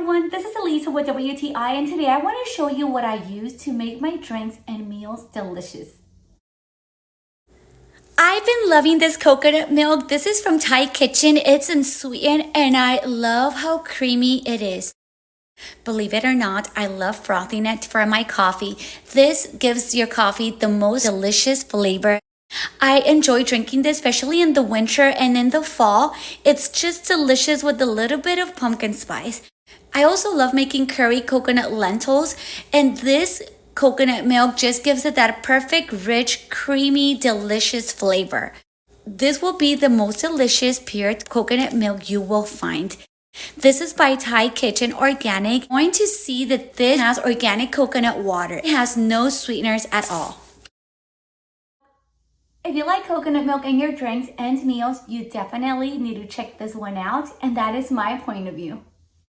everyone, this is Elisa with WTI, and today I want to show you what I use to make my drinks and meals delicious. I've been loving this coconut milk. This is from Thai Kitchen. It's unsweetened and I love how creamy it is. Believe it or not, I love frothing it for my coffee. This gives your coffee the most delicious flavor. I enjoy drinking this, especially in the winter and in the fall. It's just delicious with a little bit of pumpkin spice. I also love making curry coconut lentils, and this coconut milk just gives it that perfect, rich, creamy, delicious flavor. This will be the most delicious pure coconut milk you will find. This is by Thai Kitchen Organic. You're going to see that this has organic coconut water. It has no sweeteners at all. If you like coconut milk in your drinks and meals, you definitely need to check this one out, and that is my point of view.